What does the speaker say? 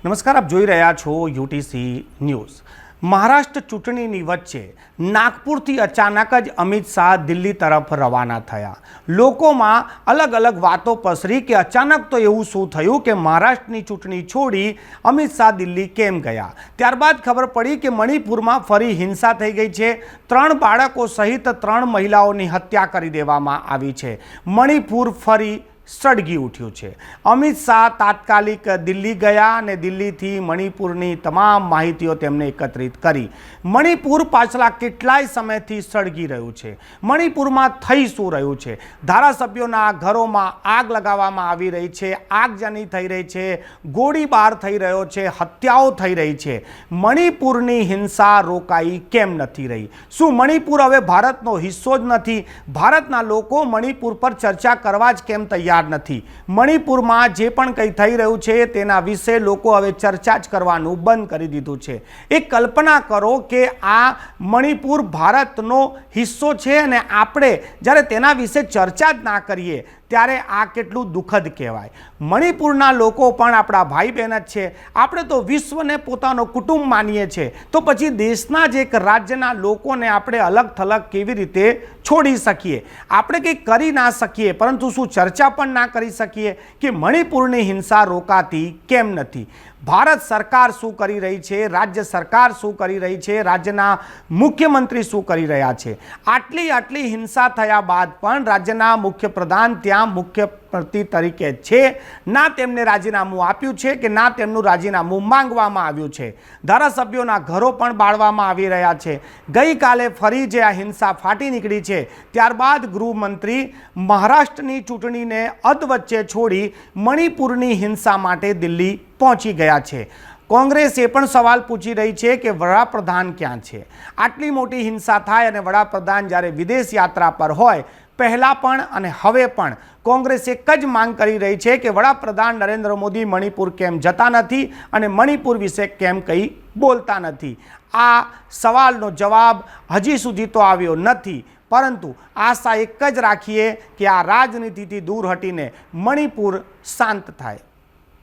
નમસ્કાર, આપ જોઈ રહ્યા છો યુટીસી ન્યૂઝ। મહારાષ્ટ્ર ચૂંટણીની વચ્ચે નાગપુરથી અચાનક જ અમિત શાહ દિલ્હી તરફ રવાના થયા। લોકોમાં અલગ અલગ વાતો પસરી કે અચાનક તો એવું શું થયું કે મહારાષ્ટ્રની ચૂંટણી છોડી અમિત શાહ દિલ્હી કેમ ગયા। ત્યારબાદ ખબર પડી કે મણિપુરમાં ફરી હિંસા થઈ ગઈ છે। 3 બાળકો સહિત 3 મહિલાઓની હત્યા કરી દેવામાં આવી છે। મણિપુર ફરી સળગી ઉઠ્યું છે। અમિત શાહ તાત્કાલિક દિલ્હી ગયા અને દિલ્હીથી મણિપુરની તમામ માહિતીઓ તેમણે એકત્રિત કરી। મણિપુર પાછલા કેટલાય સમયથી સળગી રહ્યું છે। મણિપુરમાં થઈ શું રહ્યું છે? ધારાસભ્યોના ઘરોમાં આગ લગાવવામાં આવી રહી છે, આગજની થઈ રહી છે, ગોળીબાર થઈ રહ્યો છે, હત્યાઓ થઈ રહી છે। મણિપુરની હિંસા રોકાઈ કેમ નથી રહી? શું મણિપુર હવે ભારતનો હિસ્સો જ નથી? ભારતના લોકો મણિપુર પર ચર્ચા કરવા જ કેમ તૈયાર નથી? મણિપુરમાં જે પણ કંઈ થઈ રહ્યું છે તેના વિશે લોકો હવે ચર્ચા જ કરવાનું બંધ કરી દીધું છે। એક કલ્પના કરો કે આ મણિપુર ભારતનો હિસ્સો છે અને આપણે જ્યારે તેના વિશે ચર્ચા જ ના કરીએ ત્યારે આ કેટલું દુઃખદ કહેવાય। મણિપુરના લોકો પણ આપણા ભાઈ બહેન જ છે। આપણે તો વિશ્વને પોતાનો કુટુંબ માનીએ છીએ, તો પછી દેશના જ એક રાજ્યના લોકોને આપણે અલગ થલગ કેવી રીતે છોડી શકીએ? આપણે કંઈ કરી ના શકીએ, પરંતુ શું ચર્ચા પણ ના કરી શકીએ કે મણિપુરની હિંસા રોકાતી કેમ નથી? ભારત સરકાર શું કરી રહી છે? રાજ્ય સરકાર શું કરી રહી છે? રાજ્યના મુખ્યમંત્રી શું કરી રહ્યા છે? આટલી હિંસા થયા બાદ પણ રાજ્યના મુખ્યપ્રધાન ત્યાં મુખ્યમંત્રી તરીકે છે, ના તેમને રાજીનામું આપ્યું છે કે ના તેમનું રાજીનામું માંગવામાં આવ્યું છે। ધારાસભ્યોના ઘરો પણ બાળવામાં આવી રહ્યા છે। ગઈકાલે ફરી જે આ હિંસા ફાટી નીકળી છે ત્યારબાદ ગૃહમંત્રી મહારાષ્ટ્રની ચૂંટણીને અધવચ્ચે છોડી મણિપુરની હિંસા માટે દિલ્હી પહોંચી ગયા છે। કોંગ્રેસ એ પણ સવાલ પૂછી રહી છે કે વડાપ્રધાન ક્યાં છે? આટલી મોટી હિંસા થાય અને વડાપ્રધાન જ્યારે વિદેશ યાત્રા પર હોય, પહેલાં પણ અને હવે પણ કોંગ્રેસ એક જ માંગ કરી રહી છે કે વડાપ્રધાન નરેન્દ્ર મોદી મણિપુર કેમ જતા નથી અને મણિપુર વિશે કેમ કંઈ બોલતા નથી? આ સવાલનો જવાબ હજી સુધી તો આવ્યો નથી, પરંતુ આશા એક જ રાખીએ કે આ રાજનીતિથી દૂર હટીને મણિપુર શાંત થાય।